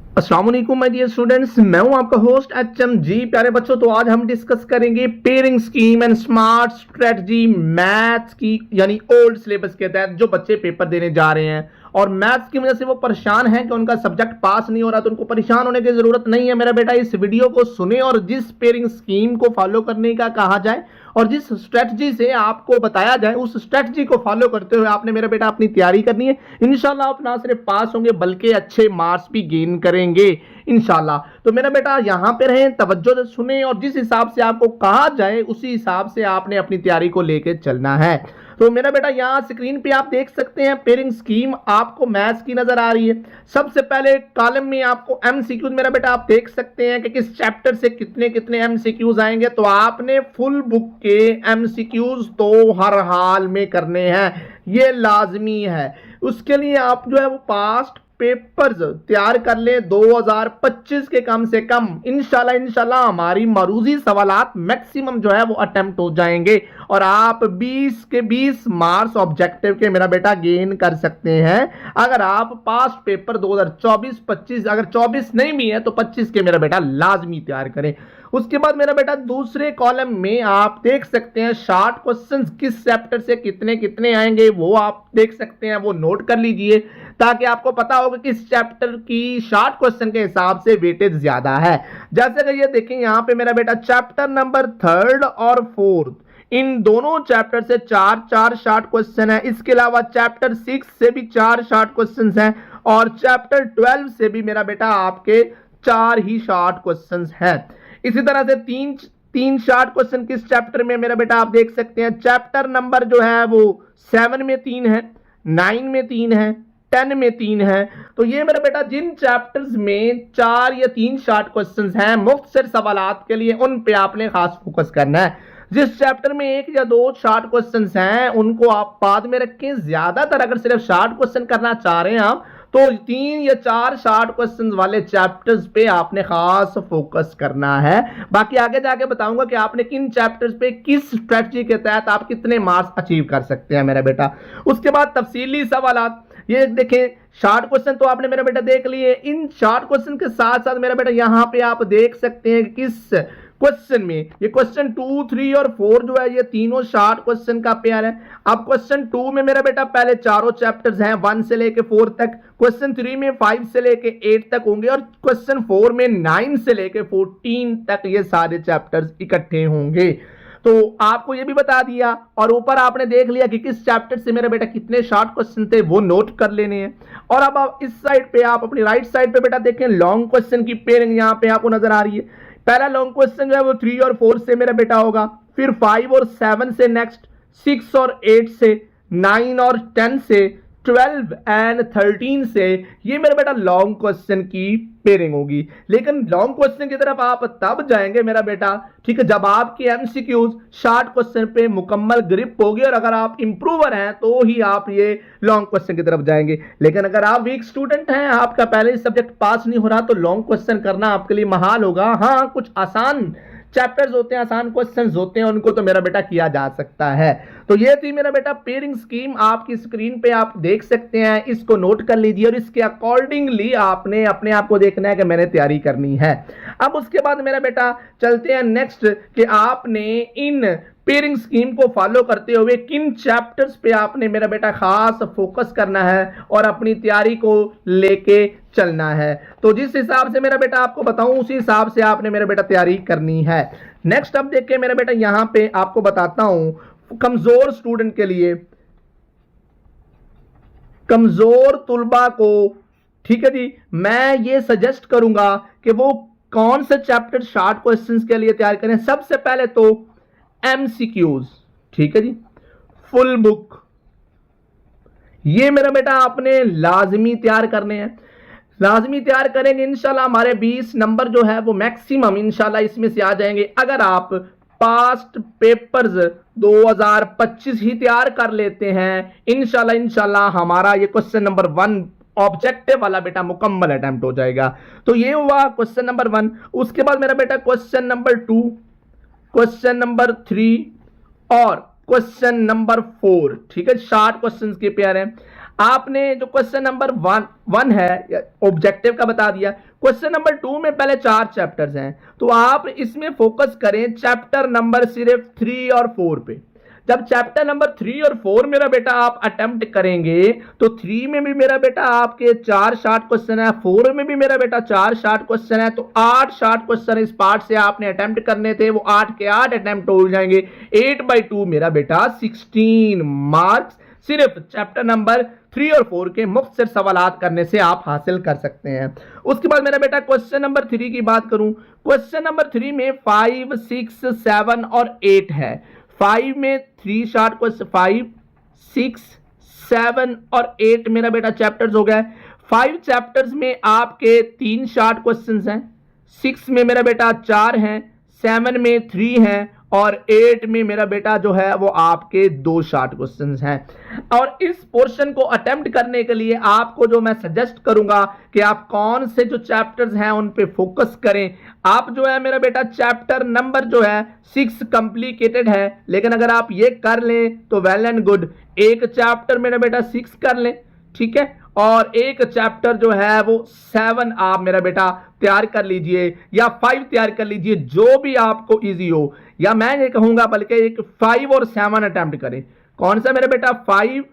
अस्सलाम वालेकुम my dear students, मैं हूं आपका होस्ट HMG। प्यारे बच्चों, तो आज हम डिस्कस करेंगे pairing scheme and smart strategy maths की, यानी ओल्ड सिलेबस के तहत जो बच्चे पेपर देने जा रहे हैं और मैथ्स की वजह से वो परेशान हैं कि उनका सब्जेक्ट पास नहीं हो रहा, तो उनको परेशान होने की जरूरत नहीं है मेरा बेटा। इस वीडियो को सुने और जिस पेयरिंग स्कीम को फॉलो करने का कहा जाए और जिस स्ट्रेटजी से आपको बताया जाए उस स्ट्रेटजी को फॉलो करते हुए आपने मेरा बेटा अपनी तैयारी करनी है। इंशाल्लाह आप ना सिर्फ पास होंगे बल्कि अच्छे मार्क्स भी गेन करेंगे इंशाल्लाह। तो मेरा बेटा यहां पे रहें, तवज्जो से सुने और जिस हिसाब से आपको कहा जाए उसी हिसाब से आपने अपनी तैयारी को लेकर चलना है। तो मेरा बेटा यहां स्क्रीन पे आप देख सकते हैं पेयरिंग स्कीम आपको मैथ्स की नजर आ रही है। सबसे पहले कॉलम में आपको एमसीक्यूज मेरा बेटा आप देख सकते हैं कि किस चैप्टर से कितने कितने एमसीक्यूज आएंगे। तो आपने फुल बुक के एमसीक्यूज तो हर हाल में करने हैं, ये लाजमी है। उसके लिए आप जो है वो पास्ट पेपर्स तैयार कर ले 2025 के कम से कम। इंशाल्लाह हमारी मरूजी सवालात मैक्सिमम जो है वो अटेम्प्ट हो जाएंगे और आप 20 के 20 मार्क्स ऑब्जेक्टिव के मेरा बेटा गेन कर सकते हैं अगर आप पास्ट पेपर 2024-25, अगर 24 नहीं भी है तो 25 के मेरा बेटा लाजमी तैयार करें। उसके बाद मेरा बेटा दूसरे कॉलम में आप देख सकते हैं शॉर्ट क्वेश्चंस किस चैप्टर से कितने कितने आएंगे, वो आप देख सकते हैं, वो नोट कर लीजिए ताकि आपको पता होगा कि इस चैप्टर की शॉर्ट क्वेश्चन के हिसाब से वेटेज ज्यादा है। जैसे कि ये देखें यहाँ पे मेरा बेटा चैप्टर नंबर 3 और 4 इन दोनों चैप्टर से 4 शॉर्ट क्वेश्चन है। इसके अलावा चैप्टर 6 से भी 4 शॉर्ट क्वेश्चन हैं और चैप्टर 12 से भी मेरा बेटा आपके 4 ही शॉर्ट क्वेश्चन हैं। इसी तरह से तीन शॉर्ट क्वेश्चन किस चैप्टर में मेरा बेटा आप देख सकते हैं। चैप्टर नंबर जो है वो 7 में 3 है, 9 में 3 है, 10 में 3 है। तो ये मेरा बेटा जिन चैप्टर्स में 4 या 3 शॉर्ट क्वेश्चंस हैं मुख्तसर सवालात के लिए, उन पे आपने खास फोकस करना है। जिस चैप्टर में 1 या 2 शॉर्ट क्वेश्चंस हैं उनको आप बाद में रखें। ज्यादातर अगर सिर्फ शॉर्ट क्वेश्चन करना चाह रहे हैं आप तो 3 या 4 शॉर्ट क्वेश्चंस वाले चैप्टर्स पे आपने खास फोकस करना है। बाकी आगे जाके बताऊंगा कि आपने किन चैप्टर्स पे किस स्ट्रेटजी के तहत आप कितने मार्क्स अचीव कर सकते हैं मेरा बेटा। उसके बाद तफसीली सवालात, ये देखें शॉर्ट क्वेश्चन तो आपने मेरा बेटा देख लिए। इन शॉर्ट क्वेश्चन के साथ साथ मेरा बेटा यहां पे आप देख सकते हैं किस क्वेश्चन में ये क्वेश्चन 2, 3 और 4 जो है ये तीनों शॉर्ट क्वेश्चन का पेयर है। अब क्वेश्चन 2 में मेरा बेटा पहले चारों चैप्टर्स हैं 1 से लेके 4 तक, क्वेश्चन 3 में 5 से लेके 8 तक होंगे और क्वेश्चन 4 में 9 से लेके 14 तक ये सारे चैप्टर्स इकट्ठे होंगे। तो आपको ये भी बता दिया और ऊपर आपने देख लिया कि किस चैप्टर से मेरा बेटा कितने शॉर्ट क्वेश्चन थे, वो नोट कर लेने हैं। और अब आप इस साइड पे आप अपनी राइट साइड पे बेटा देखें लॉन्ग क्वेश्चन की पेयरिंग यहां पे आपको नजर आ रही है। पहला लॉन्ग क्वेश्चन जो है वो 3 और 4 से मेरा बेटा होगा, फिर 5 और 7 से, नेक्स्ट 6 और 8 से, 9 और 10 से, 12 एंड 13 से, ये मेरा बेटा लॉन्ग क्वेश्चन की पेयरिंग होगी। लेकिन लॉन्ग क्वेश्चन की तरफ आप तब जाएंगे मेरा बेटा, ठीक है, जब आपके एमसीक्यूज शॉर्ट क्वेश्चन पे मुकम्मल ग्रिप होगी और अगर आप इंप्रूवर हैं तो ही आप ये लॉन्ग क्वेश्चन की तरफ जाएंगे। लेकिन अगर आप वीक स्टूडेंट हैं, आपका पहले ही सब्जेक्ट पास नहीं हो रहा, तो लॉन्ग क्वेश्चन करना आपके लिए महाल होगा। हाँ, कुछ आसान चैप्टर्स होते हैं, आसान क्वेश्चंस होते हैं, उनको तो मेरा बेटा किया जा सकता है। तो ये थी मेरा बेटा पेयरिंग स्कीम, आपकी स्क्रीन पे आप देख सकते हैं, इसको नोट कर लीजिए और इसके अकॉर्डिंगली आपने अपने आप को देखना है कि मैंने तैयारी करनी है। अब उसके बाद मेरा बेटा चलते हैं नेक्स्ट कि आपने इन पेयरिंग स्कीम को फॉलो करते हुए किन चैप्टर्स पे आपने मेरा बेटा खास फोकस करना है और अपनी तैयारी को लेके चलना है। तो जिस हिसाब से मेरा बेटा आपको बताऊं उसी हिसाब से आपने मेरा बेटा तैयारी करनी है। नेक्स्ट अब देखिए मेरा बेटा यहां पे आपको बताता हूं कमजोर स्टूडेंट के लिए, कमजोर तुलबा को, ठीक है जी, मैं ये सजेस्ट करूंगा कि वो कौन से चैप्टर शॉर्ट क्वेश्चंस के लिए तैयार करें। सबसे पहले तो एमसीक्यूज, ठीक है जी, फुल बुक, ये मेरा बेटा आपने लाजमी तैयार करने हैं, लाजमी तैयार करेंगे। इंशाल्लाह हमारे 20 नंबर जो है वो मैक्सिमम इंशाल्लाह इसमें से आ जाएंगे अगर आप पास्ट पेपर्स 2025 ही तैयार कर लेते हैं। इंशाल्लाह हमारा ये क्वेश्चन नंबर 1 ऑब्जेक्टिव वाला बेटा मुकम्मल अटेम्प्ट हो जाएगा। तो ये हुआ क्वेश्चन नंबर 1। उसके बाद मेरा बेटा क्वेश्चन नंबर 2, क्वेश्चन नंबर 3 और क्वेश्चन नंबर 4, ठीक है, शॉर्ट क्वेश्चंस के पेयर हैं। आपने जो क्वेश्चन नंबर वन है ऑब्जेक्टिव का बता दिया। क्वेश्चन नंबर 2 में पहले 4 चैप्टर्स हैं, तो आप इसमें फोकस करें चैप्टर नंबर सिर्फ 3 और 4 पे। जब चैप्टर नंबर 3 और 4 मेरा बेटा आप अटेम्प्ट करेंगे तो 3 में भी मेरा बेटा आपके 4 शॉर्ट क्वेश्चन है, 4 में भी मेरा बेटा 4 शॉर्ट क्वेश्चन है, तो 8 शॉर्ट क्वेश्चन इस पार्ट से आपने अटेम्प्ट करने थे, वो 8 के 8 अटेम्प्ट हो जाएंगे। 8/2 मेरा बेटा 16 मार्क्स सिर्फ चैप्टर नंबर 3 और 4 के मुख्तसर सवालात करने से आप हासिल कर सकते हैं। उसके बाद मेरा बेटा क्वेश्चन नंबर 3 की बात करूं, क्वेश्चन नंबर 3 में 5, 6, 7 और 8 है। 5 में 3 शॉर्ट क्वेश्चन, 5, 6, 7 और 8 मेरा बेटा चैप्टर्स हो गए। 5 चैप्टर्स में आपके 3 शॉर्ट क्वेश्चंस हैं, 6 में मेरा बेटा 4 हैं, 7 में 3 हैं और 8 में मेरा बेटा जो है वो आपके 2 शॉर्ट क्वेश्चंस हैं। और इस पोर्शन को अटेम्प्ट करने के लिए आपको जो मैं सजेस्ट करूंगा कि आप कौन से जो चैप्टर्स हैं उन पे फोकस करें। आप जो है मेरा बेटा चैप्टर नंबर जो है 6 कॉम्प्लिकेटेड है, लेकिन अगर आप ये कर लें तो वेल एंड गुड। एक चैप्टर मेरा बेटा 6 कर लें, ठीक है, और एक चैप्टर जो है वो 7 आप मेरा बेटा तैयार कर लीजिए या 5 तैयार कर लीजिए, जो भी आपको इजी हो। या मैं ये कहूंगा बल्कि एक 5 और 7 अटेम्प्ट करें। कौन सा मेरा बेटा 5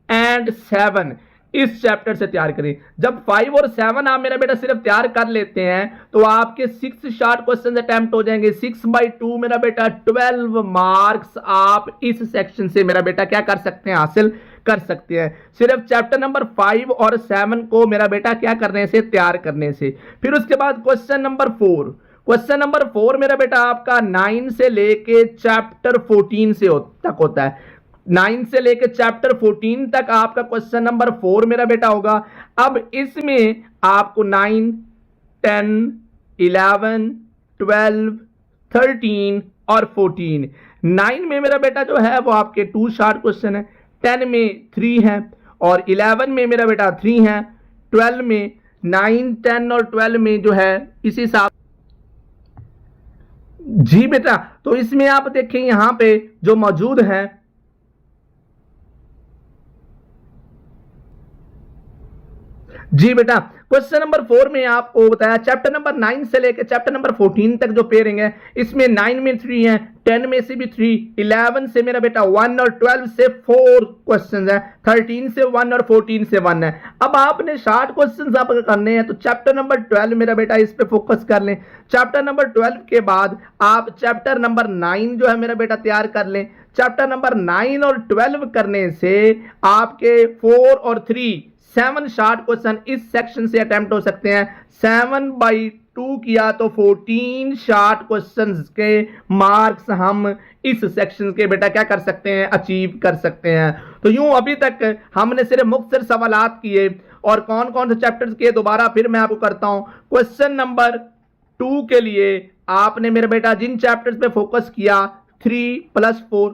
एंड 7 इस चैप्टर से तैयार करें। जब 5 और 7 आप मेरा बेटा सिर्फ तैयार कर लेते हैं तो आपके 6 शॉर्ट क्वेश्चन अटेम्प्ट हो जाएंगे। 6/2 मेरा बेटा 12 मार्क्स आप इस सेक्शन से मेरा बेटा क्या कर सकते हैं, हासिल कर सकते हैं, सिर्फ चैप्टर नंबर 5 और 7 को मेरा बेटा क्या करने से, तैयार करने से। फिर उसके बाद क्वेश्चन नंबर 4, क्वेश्चन नंबर 4 मेरा बेटा आपका 9 से लेके चैप्टर 14 से तक होता है। 9 से लेके चैप्टर 14 तक आपका क्वेश्चन नंबर 4 मेरा बेटा होगा। अब इसमें आपको 9, 10, 11, 12, 13 और 14, 9 में मेरा बेटा जो है वो आपके 2 शॉर्ट क्वेश्चन है, 10 में 3 है और 11 में मेरा बेटा 3 है, 12 में 9, 10 और 12 में जो है इसी हिसाब। जी बेटा, तो इसमें आप देखें यहां पे जो मौजूद है, जी बेटा क्वेश्चन नंबर 4 में आपको बताया चैप्टर नंबर 9 से लेकर चैप्टर नंबर 14 तक जो पेयरिंग है, इसमें 9 में 3 है, 10 में से भी 3, 11 से मेरा बेटा 1 और 12 से 4 क्वेश्चंस है, 13 से 1 और 14 से 1 है। अब आपने शॉर्ट क्वेश्चंस आप करने हैं तो चैप्टर नंबर 12 मेरा बेटा इस पे फोकस कर लें। चैप्टर नंबर 12 के बाद आप चैप्टर नंबर 9 जो है मेरा बेटा तैयार कर लें। चैप्टर नंबर 9 और 12 करने से आपके 4 और 3 7 शॉर्ट क्वेश्चन इस सेक्शन से अटेम्प्ट हो सकते हैं। 7/2 किया तो 14 शॉर्ट क्वेश्चंस के मार्क्स हम इस सेक्शन के बेटा क्या कर सकते हैं, अचीव कर सकते हैं। तो यूं अभी तक हमने सिर्फ मुख्तसर सवालात किए और कौन कौन से चैप्टर्स किए, दोबारा फिर मैं आपको करता हूं। क्वेश्चन नंबर 2 के लिए आपने मेरे बेटा जिन चैप्टर्स पे फोकस किया 3+4,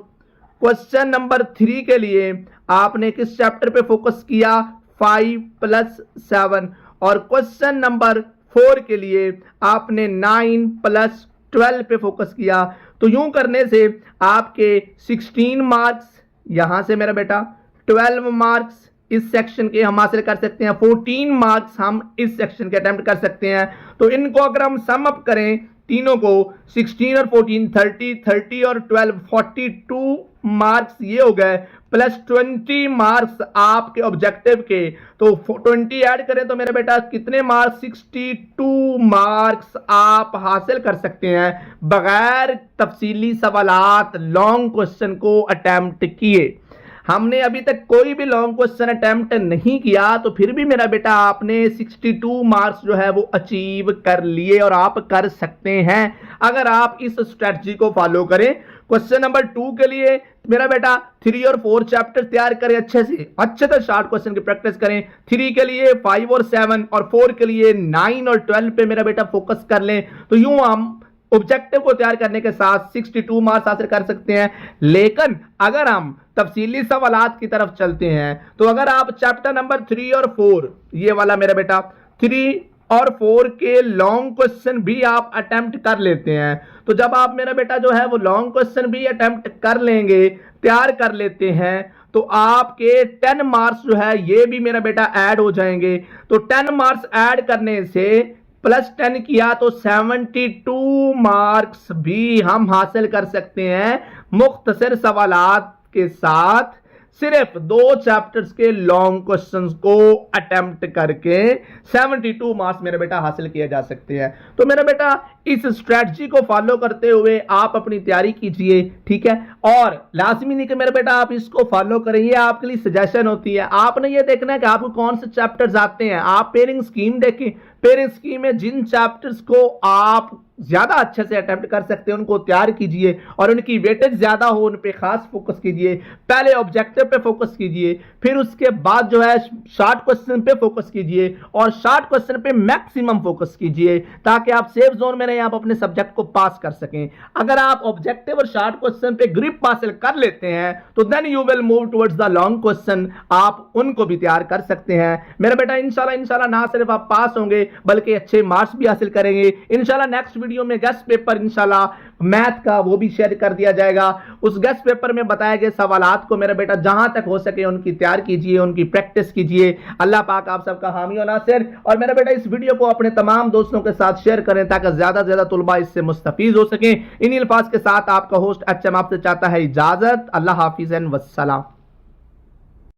क्वेश्चन नंबर 3 के लिए आपने किस चैप्टर पे फोकस किया 5+7 और क्वेश्चन नंबर 4 के लिए आपने 9+12 पे फोकस किया। तो यूं करने से आपके 16 मार्क्स यहां से मेरा बेटा 12 मार्क्स इस सेक्शन के हम हासिल कर सकते हैं, 14 मार्क्स हम इस सेक्शन के अटेम्प्ट कर सकते हैं। तो इनको अगर हम सम अप करें तीनों को 16 और 14 30, 30 और 12 42 मार्क्स ये हो गए, प्लस 20 मार्क्स आपके ऑब्जेक्टिव के, तो 20 ऐड करें तो मेरा बेटा कितने मार्क्स 62 मार्क्स आप हासिल कर सकते हैं बगैर तफसीली सवालात लॉन्ग क्वेश्चन को अटेम्प्ट किए। हमने अभी तक कोई भी लॉन्ग क्वेश्चन अटेम्प्ट नहीं किया तो फिर भी मेरा बेटा आपने 62 मार्क्स जो है वो अचीव कर लिए और आप कर सकते हैं अगर आप इस स्ट्रेटजी को फॉलो करें। क्वेश्चन नंबर 2 के लिए मेरा बेटा 3 और 4 चैप्टर तैयार करें अच्छे से शॉर्ट क्वेश्चन की प्रैक्टिस करें। 3 के लिए 5 और 7 और 4 के लिए 9 और 12 पे मेरा बेटा फोकस कर लें। तो यूं हम ऑब्जेक्टिव को तैयार करने के साथ 62 मार्क्स हासिल कर सकते हैं। लेकिन अगर हम तफसीली सवालात की तरफ चलते हैं तो अगर आप चैप्टर नंबर 3 और 4 ये वाला मेरा बेटा 3 और 4 के लॉन्ग क्वेश्चन भी आप अटेम्प्ट कर लेते हैं, तो जब आप मेरा बेटा जो है वो लॉन्ग क्वेश्चन भी अटेम्प्ट कर लेंगे, तैयार कर लेते हैं, तो आपके 10 मार्क्स जो है ये भी मेरा बेटा ऐड हो जाएंगे। तो 10 मार्क्स ऐड करने से प्लस 10 किया तो 72 मार्क्स भी हम हासिल कर सकते हैं मुख्तसर सवालात के साथ, सिर्फ 2 चैप्टर्स के लॉन्ग क्वेश्चंस को अटेम्प्ट करके 72 मार्क्स मेरा बेटा हासिल किए जा सकते हैं। तो मेरा बेटा इस स्ट्रेटजी को फॉलो करते हुए आप अपनी तैयारी कीजिए, ठीक है। और लाजमी नहीं कि मेरा बेटा आप इसको फॉलो करें, ये आपके लिए सजेशन होती है। आपने ये देखना है कि आपको कौन से चैप्टर्स आते हैं। आप पेयरिंग स्कीम देखें, पेयरिंग स्कीम में जिन चैप्टर्स को आप ज्यादा अच्छे से अटेम्प्ट कर सकते हैं उनको तैयार कीजिए और उनकी वेटेज ज्यादा हो उन पे खास फोकस कीजिए। पहले ऑब्जेक्टिव पे फोकस कीजिए, फिर उसके बाद जो है शॉर्ट क्वेश्चन पे फोकस कीजिए और शॉर्ट क्वेश्चन पे मैक्सिमम फोकस कीजिए ताकि आप सेफ जोन में रहें, आप अपने सब्जेक्ट को पास कर सकें। अगर आप ऑब्जेक्टिव और शॉर्ट क्वेश्चन पे ग्रिप हासिल कर लेते हैं तो then you will move towards the long question, आप उनको भी तैयार कर सकते हैं। मेरा बेटा इंशाल्लाह ना सिर्फ आप पास होंगे बल्कि अच्छे मार्क्स भी हासिल करेंगे। इंशाल्लाह नेक्स्ट वीडियो में गेस्ट पेपर इंशाल्लाह मैथ का वो भी शेयर कर दिया जाएगा। उस गेस्ट पेपर में बताए गए सवालात को मेरा बेटा जहां तक हो सके उनकी तैयार कीजिए, उनकी प्रैक्टिस कीजिए। अल्लाह पाक आप सबका हामी और नासिर। और मेरा बेटा इस वीडियो को अपने तमाम दोस्तों के साथ शेयर करें ताकि ज्यादा से ज्यादा तुलबा इससे मुस्तफीज हो सकें। इन्हीं अल्फाज के साथ आपका होस्ट एचएम आपसे चाहता है इजाजत। अल्लाह हाफिज एंड वस्सलाम।